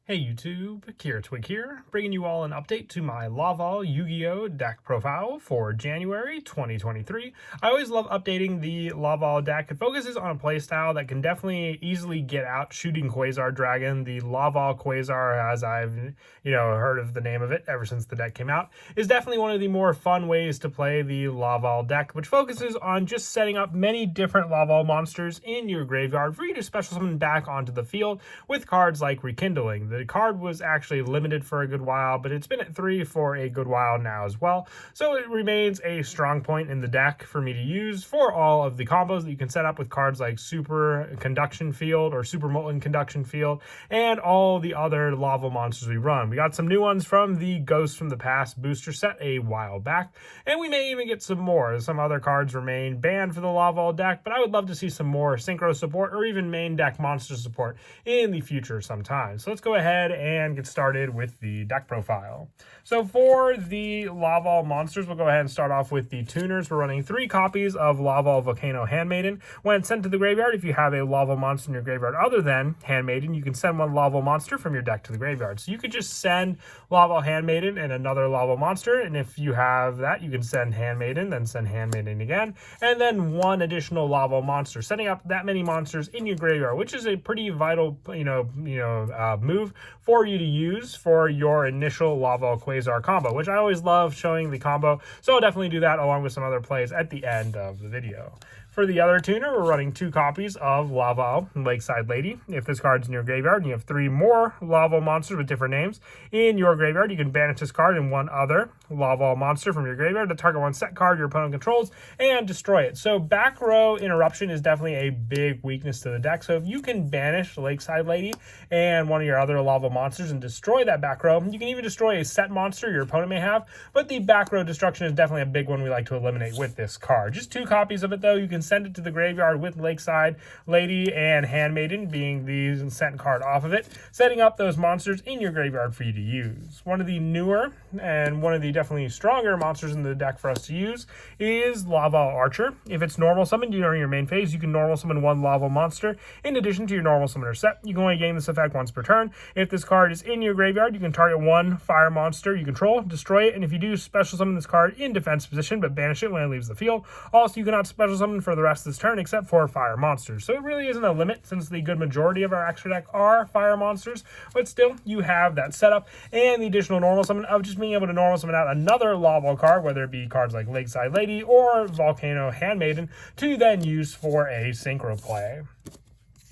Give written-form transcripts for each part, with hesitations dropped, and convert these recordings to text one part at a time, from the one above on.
Hey YouTube, Kira Twig here, bringing you all an update to my Laval Yugioh deck profile for January 2023. I always love updating the Laval deck. It focuses on a playstyle that can definitely easily get out shooting Quasar Dragon. The Laval Quasar, as I've heard of the name of it ever since the deck came out, is definitely one of the more fun ways to play the Laval deck, which focuses on just setting up many different Laval monsters in your graveyard for you to special summon back onto the field with cards like Rekindling. The card was actually limited for a good while, but it's been at 3 for a good while now as well. So it remains a strong point in the deck for me to use for all of the combos that you can set up with cards like Super Conduction Field or Super Molten Conduction Field and all the other Laval monsters we run. We got some new ones from the Ghosts from the Past booster set a while back, and we may even get some more. Some other cards remain banned for the Laval deck, but I would love to see some more synchro support or even main deck monster support in the future sometime. So let's go ahead and get started with the deck profile. So for the Laval monsters, we'll go ahead and start off with the tuners. We're running 3 copies of Laval Volcano Handmaiden. When sent to the graveyard, if you have a Laval monster in your graveyard other than Handmaiden, you can send one Laval monster from your deck to the graveyard. So you could just send Laval Handmaiden and another Laval monster, and if you have that, you can send Handmaiden, then send Handmaiden again, and then one additional Laval monster, setting up that many monsters in your graveyard, which is a pretty vital move for you to use for your initial Laval Quasar combo, which I always love showing the combo, so I'll definitely do that along with some other plays at the end of the video. For the other tuner, we're running 2 copies of Laval Lakeside Lady. If this card's in your graveyard and you have 3 more Laval monsters with different names in your graveyard, you can banish this card and one other Laval monster from your graveyard to target one set card your opponent controls and destroy it. So back row interruption is definitely a big weakness to the deck. So if you can banish Lakeside Lady and one of your other Laval monsters and destroy that back row, you can even destroy a set monster your opponent may have, but the back row destruction is definitely a big one we like to eliminate with this card. Just 2 copies of it though. You can send it to the graveyard with Lakeside Lady and Handmaiden being the sent card off of it, setting up those monsters in your graveyard for you to use. One of the newer and one of the definitely stronger monsters in the deck for us to use is Laval Archer. If it's normal summoned during your main phase, you can normal summon one Laval monster in addition to your normal summoner set. You can only gain this effect once per turn. If this card is in your graveyard, you can target one fire monster you control, destroy it, and if you do, special summon this card in defense position but banish it when it leaves the field. Also, you cannot special summon for the rest of this turn except for fire monsters. So it really isn't a limit since the good majority of our extra deck are fire monsters, but still you have that setup and the additional normal summon of just being able to normal summon out another Laval card, whether it be cards like Lakeside Lady or Volcano Handmaiden, to then use for a synchro play.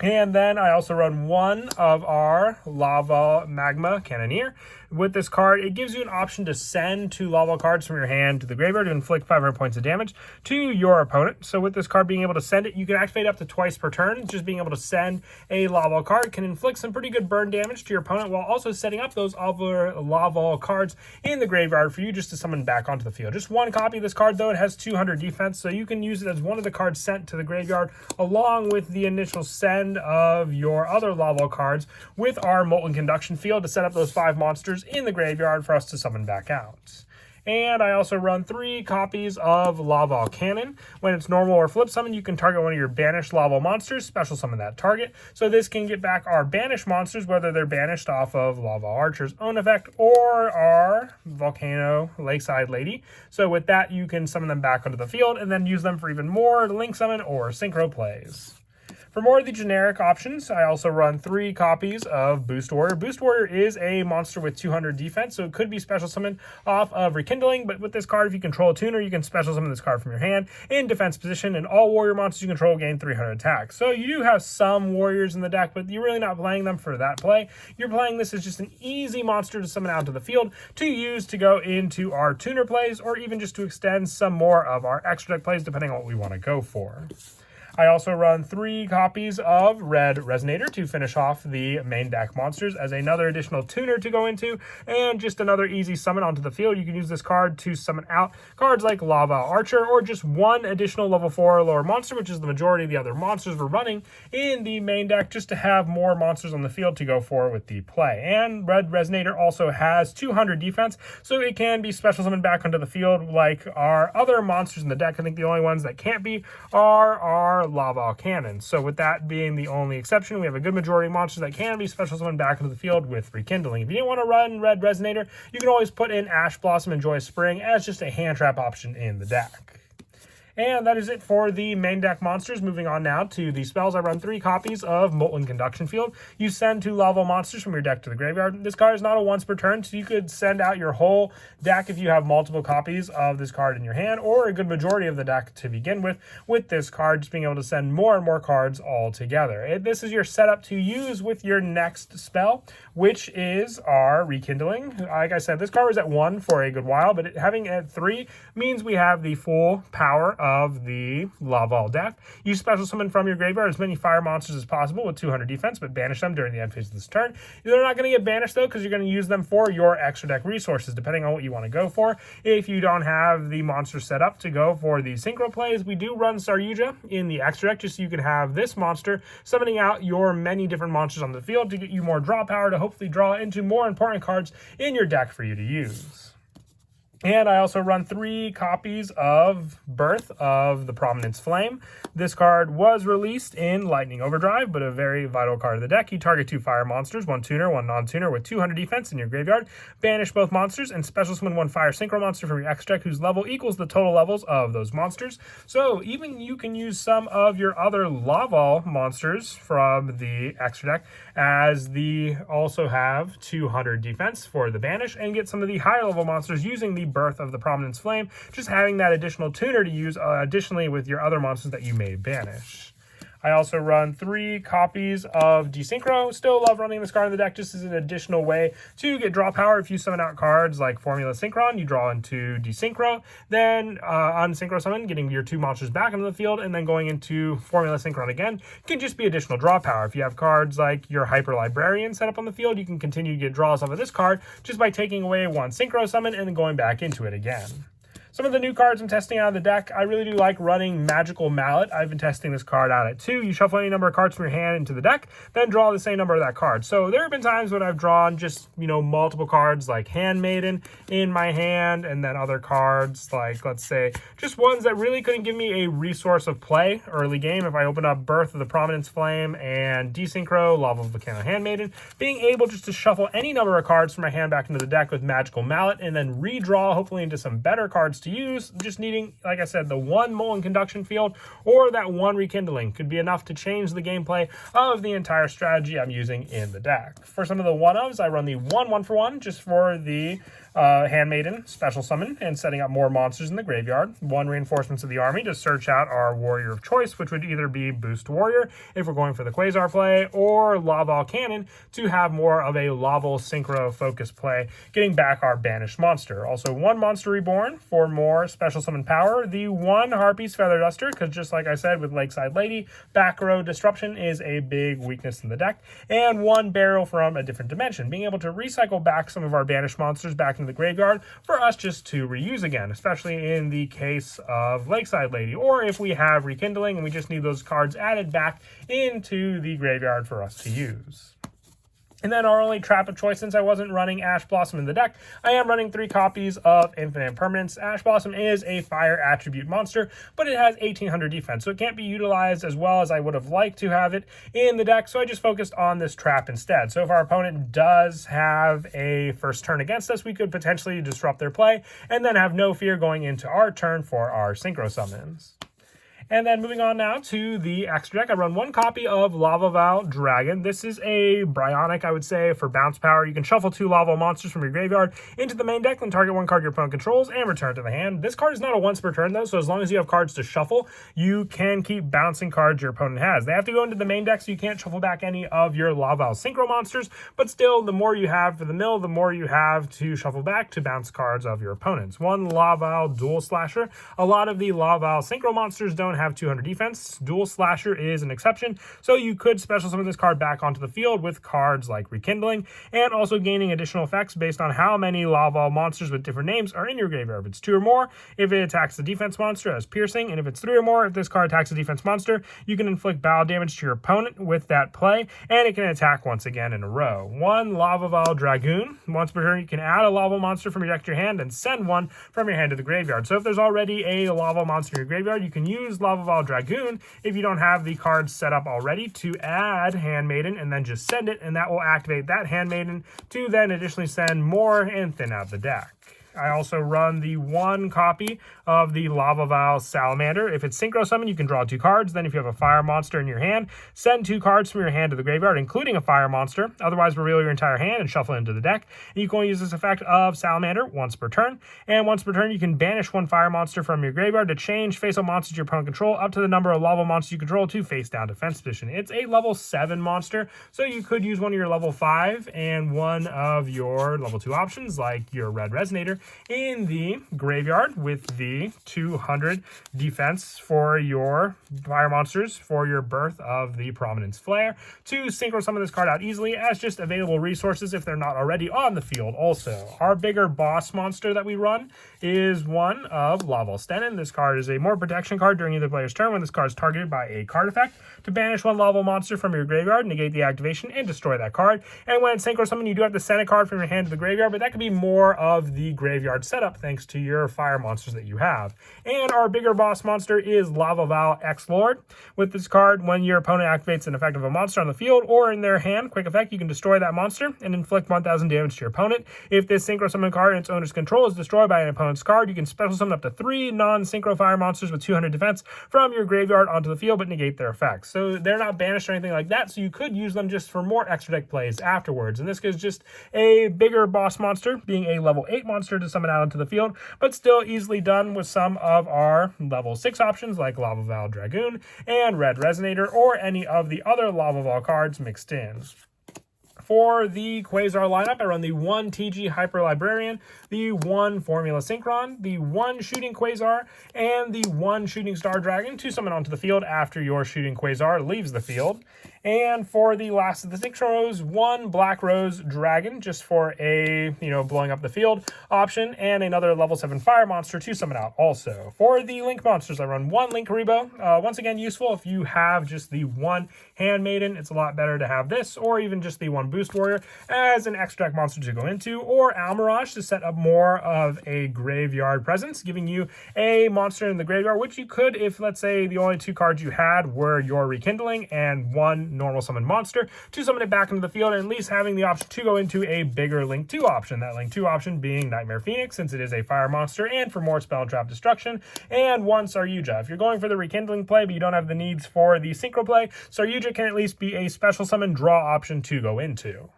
And then I also run one of our Lava Magma Cannoneer. With this card, it gives you an option to send 2 Laval cards from your hand to the graveyard to inflict 500 points of damage to your opponent. So with this card being able to send it, you can activate up to twice per turn. Just being able to send a Laval card can inflict some pretty good burn damage to your opponent while also setting up those other Laval cards in the graveyard for you just to summon back onto the field. Just 1 copy of this card though. It has 200 defense, so you can use it as one of the cards sent to the graveyard along with the initial send of your other Laval cards with our Molten Conduction Field to set up those 5 monsters in the graveyard for us to summon back out. And I also run 3 copies of Laval Cannon. When it's normal or flip summon, you can target one of your banished Laval monsters, special summon that target. So this can get back our banished monsters, whether they're banished off of Laval Archer's own effect or our Volcano Lakeside Lady. So with that, you can summon them back onto the field and then use them for even more link summon or synchro plays. For more of the generic options, I also run 3 copies of Boost Warrior. Boost Warrior is a monster with 200 defense, so it could be special summoned off of Rekindling, but with this card, if you control a tuner, you can special summon this card from your hand in defense position, and all warrior monsters you control gain 300 attack. So you do have some warriors in the deck, but you're really not playing them for that play. You're playing this as just an easy monster to summon out to the field to use to go into our tuner plays, or even just to extend some more of our extra deck plays, depending on what we want to go for. I also run 3 copies of Red Resonator to finish off the main deck monsters as another additional tuner to go into, and just another easy summon onto the field. You can use this card to summon out cards like Laval Archer, or just one additional level 4 or lower monster, which is the majority of the other monsters we're running in the main deck, just to have more monsters on the field to go for with the play. And Red Resonator also has 200 defense, so it can be special summoned back onto the field like our other monsters in the deck. I think the only ones that can't be are our Laval Cannon. So with that being the only exception, we have a good majority of monsters that can be special summoned back into the field with Rekindling. If you didn't want to run Red Resonator, you can always put in Ash Blossom and Joyous Spring as just a hand trap option in the deck. And that is it for the main deck monsters. Moving on now to the spells. I run 3 copies of Molten Conduction Field. You send 2 Laval monsters from your deck to the graveyard. This card is not a once per turn, so you could send out your whole deck if you have multiple copies of this card in your hand, or a good majority of the deck to begin with this card, just being able to send more and more cards all together. This is your setup to use with your next spell, which is our Rekindling. Like I said, this card was at 1 for a good while, but having it at 3 means we have the full power of the Laval deck. You special summon from your graveyard as many fire monsters as possible with 200 defense, but banish them during the end phase of this turn. They're not going to get banished though, because you're going to use them for your extra deck resources, depending on what you want to go for. If you don't have the monster set up to go for the synchro plays, we do run Yugioh in the extra deck, just so you can have this monster summoning out your many different monsters on the field to get you more draw power to hopefully draw into more important cards in your deck for you to use. And I also run 3 copies of Birth of the Prominence Flame. This card was released in Lightning Overdrive, but a very vital card of the deck. You target 2 fire monsters, 1 tuner, 1 non-tuner with 200 defense in your graveyard. Banish both monsters and special summon 1 fire synchro monster from your extra deck whose level equals the total levels of those monsters. So even you can use some of your other Laval monsters from the extra deck, as the also have 200 defense for the banish, and get some of the higher level monsters using the Birth of the Prominence Flame, just having that additional tuner to use additionally with your other monsters that you may banish. I also run 3 copies of Desynchro. Still love running this card in the deck just as an additional way to get draw power. If you summon out cards like Formula Synchron, you draw into Desynchro, then unsynchro summon, getting your 2 monsters back into the field, and then going into Formula Synchron again can just be additional draw power. If you have cards like your Hyper Librarian set up on the field, you can continue to get draws off of this card just by taking away 1 synchro summon and then going back into it again. Some of the new cards I'm testing out of the deck, I really do like running Magical Mallet. I've been testing this card out at 2. You shuffle any number of cards from your hand into the deck, then draw the same number of that card. So there have been times when I've drawn just, multiple cards like Handmaiden in my hand, and then other cards like, let's say, just ones that really couldn't give me a resource of play early game. If I open up Birth of the Prominence Flame and Desynchro, Laval Volcano Handmaiden, being able just to shuffle any number of cards from my hand back into the deck with Magical Mallet, and then redraw hopefully into some better cards to use, just needing, like I said, the 1 Molten Conduction Field or that 1 Rekindling could be enough to change the gameplay of the entire strategy I'm using in the deck. For some of the one-ofs, I run the 1/1-for-1 just for the Handmaiden special summon and setting up more monsters in the graveyard. 1 Reinforcements of the Army to search out our warrior of choice, which would either be Boost Warrior if we're going for the Quasar play, or Laval Cannon to have more of a Laval Synchro focus play, getting back our banished monster. Also 1 Monster Reborn for more special summon power. The 1 Harpy's Feather Duster, because just like I said with Lakeside Lady, back row disruption is a big weakness in the deck. And 1 Barrel from a Different Dimension, being able to recycle back some of our banished monsters back into the graveyard for us just to reuse again, especially in the case of Lakeside Lady, or if we have Rekindling and we just need those cards added back into the graveyard for us to use. And then our only trap of choice, since I wasn't running Ash Blossom in the deck, I am running 3 copies of Infinite Permanence. Ash Blossom is a fire attribute monster, but it has 1800 defense, so it can't be utilized as well as I would have liked to have it in the deck, so I just focused on this trap instead. So if our opponent does have a first turn against us, we could potentially disrupt their play, and then have no fear going into our turn for our synchro summons. And then moving on now to the extra deck, I run 1 copy of Laval Dragon. This is a Bryonic, I would say, for bounce power. You can shuffle 2 Laval monsters from your graveyard into the main deck, then target 1 card your opponent controls and return to the hand. This card is not a once per turn though, so as long as you have cards to shuffle, you can keep bouncing cards your opponent has. They have to go into the main deck, so you can't shuffle back any of your Laval Synchro monsters, but still, the more you have for the mill, the more you have to shuffle back to bounce cards of your opponents. 1 Laval Duel Slasher. A lot of the Laval Synchro monsters don't have 200 defense. Dual Slasher is an exception, so you could special summon this card back onto the field with cards like Rekindling, and also gaining additional effects based on how many Laval monsters with different names are in your graveyard. If it's 2 or more, if it attacks the defense monster as Piercing, and if it's 3 or more, if this card attacks a defense monster, you can inflict battle damage to your opponent with that play, and it can attack once again in a row. 1 Laval Dragoon. Once per turn, you can add a Laval monster from your deck to your hand and send 1 from your hand to the graveyard. So if there's already a Laval monster in your graveyard, you can use Laval Dragoon, if you don't have the cards set up already, to add Handmaiden and then just send it, and that will activate that Handmaiden to then additionally send more and thin out the deck. I also run the 1 copy of the Laval Salamander. If it's synchro summon, you can draw 2 cards. Then if you have a fire monster in your hand, send 2 cards from your hand to the graveyard, including a fire monster. Otherwise, reveal your entire hand and shuffle it into the deck. And you can only use this effect of Salamander once per turn. And once per turn, you can banish 1 fire monster from your graveyard to change face-up monsters your opponent control up to the number of Laval monsters you control to face-down defense position. It's a level 7 monster, so you could use one of your level 5 and one of your level 2 options, like your Red Resonator, in the graveyard with the 200 defense for your fire monsters for your Birth of the Prominence Flare to synchro summon this card out easily as just available resources if they're not already on the field. Also, our bigger boss monster that we run is one of Laval Stenin. This card is a more protection card during either player's turn when this card is targeted by a card effect to banish 1 Laval monster from your graveyard, negate the activation, and destroy that card. And when synchro summon, you do have to send a card from your hand to the graveyard, but that could be more of the graveyard setup thanks to your fire monsters that you have. And our bigger boss monster is Laval X-Lord. With this card, when your opponent activates an effect of a monster on the field or in their hand, quick effect, you can destroy that monster and inflict 1000 damage to your opponent. If this synchro summon card in its owner's control is destroyed by an opponent's card, you can special summon up to 3 non-synchro fire monsters with 200 defense from your graveyard onto the field, but negate their effects. So they're not banished or anything like that, so you could use them just for more extra deck plays afterwards. And this is just a bigger boss monster, being a level 8 monster to summon out into the field, but still easily done with some of our level 6 options like Laval Dragoon and Red Resonator, or any of the other Laval cards mixed in. For the Quasar lineup, I run the 1 TG Hyper Librarian, the 1 Formula Synchron, the 1 Shooting Quasar, and the 1 Shooting Star Dragon to summon onto the field after your Shooting Quasar leaves the field. And for the last of the synchros, 1 Black Rose Dragon, just for a, blowing up the field option, and another level 7 fire monster to summon out also. For the Link monsters, I run 1 Link Karibo. Once again, useful if you have just the 1 Handmaiden. It's a lot better to have this, or even just the 1 Boost Warrior as an extra deck monster to go into, or Almirage to set up more of a graveyard presence, giving you a monster in the graveyard, which you could if, let's say, the only 2 cards you had were your Rekindling and 1 normal summon monster, to summon it back into the field, and at least having the option to go into a bigger Link 2 option. That Link 2 option being Nightmare Phoenix, since it is a fire monster, and for more spell trap destruction, and 1 Saryuja. If you're going for the Rekindling play, but you don't have the needs for the synchro play, Saryuja can at least be a special summon draw option to go into.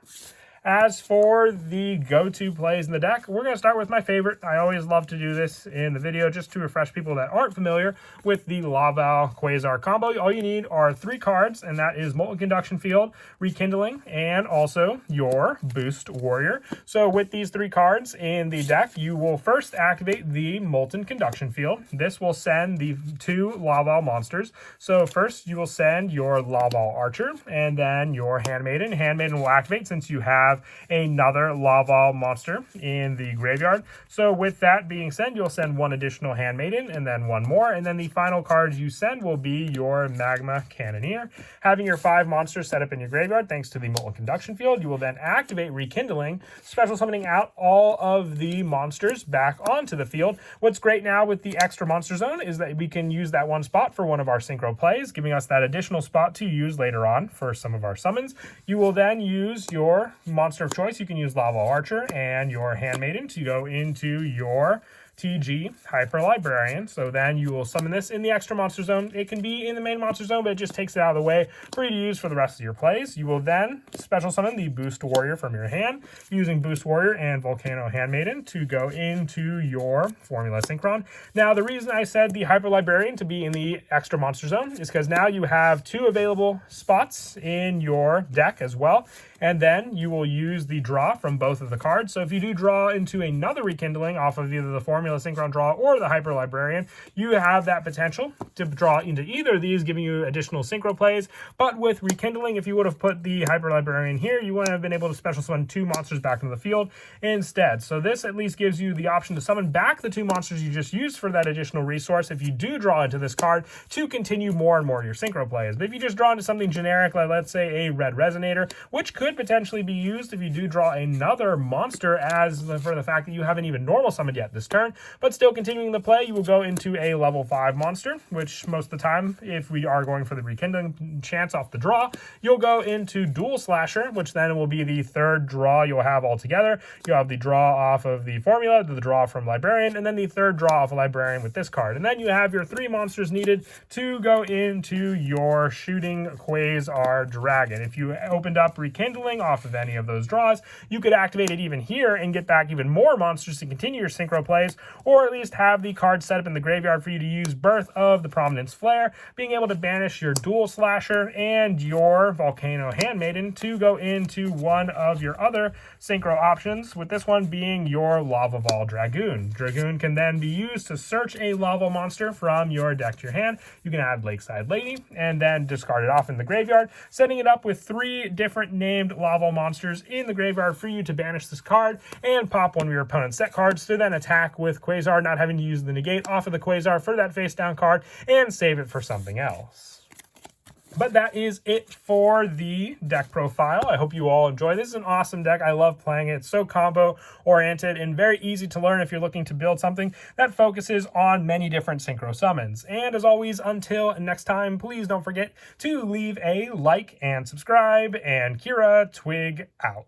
As for the go-to plays in the deck, we're going to start with my favorite. I always love to do this in the video just to refresh people that aren't familiar with the Laval Quasar combo. All you need are 3 cards, and that is Molten Conduction Field, Rekindling, and also your Boost Warrior. So with these 3 cards in the deck, you will first activate the Molten Conduction Field. This will send the 2 Laval monsters. So first you will send your Laval Archer, and then your Handmaiden. Handmaiden will activate since you have another Laval monster in the graveyard. So with that being said, you'll send 1 additional Handmaiden and then 1 more, and then the final card you send will be your Magma Cannoneer. Having your 5 monsters set up in your graveyard thanks to the Molten Conduction Field, you will then activate Rekindling, special summoning out all of the monsters back onto the field. What's great now with the extra monster zone is that we can use that 1 spot for one of our synchro plays, giving us that additional spot to use later on for some of our summons. You will then use your monster of choice. You can use Laval Archer and your Handmaiden to go into your TG Hyper Librarian. So then you will summon this in the extra monster zone. It can be in the main monster zone, but it just takes it out of the way for you to use for the rest of your plays. You will then special summon the Boost Warrior from your hand, using Boost Warrior and Volcano Handmaiden to go into your Formula Synchron. Now, the reason I said the Hyper Librarian to be in the extra monster zone is because now you have 2 available spots in your deck as well. And then you will use the draw from both of the cards. So if you do draw into another Rekindling off of either the Formula Synchron draw or the Hyper Librarian, you have that potential to draw into either of these, giving you additional synchro plays. But with Rekindling, if you would have put the Hyper Librarian here, you wouldn't have been able to special summon 2 monsters back into the field instead. So this at least gives you the option to summon back the 2 monsters you just used for that additional resource if you do draw into this card to continue more and more of your synchro plays. But if you just draw into something generic, like let's say a Red Resonator, which could potentially be used if you do draw another monster, as for the fact that you haven't even normal summoned yet this turn, graveyard. But still continuing the play, you will go into a level 5 monster, which most of the time, if we are going for the rekindling chance off the draw, you'll go into Dual Slasher, which then will be the third draw you'll have altogether. You'll have the draw off of the formula, the draw from Librarian, and then the third draw off a Librarian with this card. And then you have your 3 monsters needed to go into your Shooting Quasar Dragon. If you opened up Rekindling off of any of those draws, you could activate it even here and get back even more monsters to continue your synchro plays, or at least have the card set up in the graveyard for you to use Birth of the Prominence Flare, being able to banish your Dual Slasher and your Volcano Handmaiden to go into one of your other synchro options, with this one being your Laval Dragoon. Dragoon can then be used to search a Laval monster from your deck to your hand. You can add Lakeside Lady and then discard it off in the graveyard, setting it up with 3 different named Laval monsters in the graveyard for you to banish this card and pop one of your opponent's set cards to then attack with Quasar, not having to use the negate off of the Quasar for that face down card and save it for something else. But that is it for the deck profile. I hope you all enjoy. This is an awesome deck. I love playing it. It's so combo oriented and very easy to learn if you're looking to build something that focuses on many different synchro summons. And as always, until next time, please don't forget to leave a like and subscribe. And Kira, Twig out.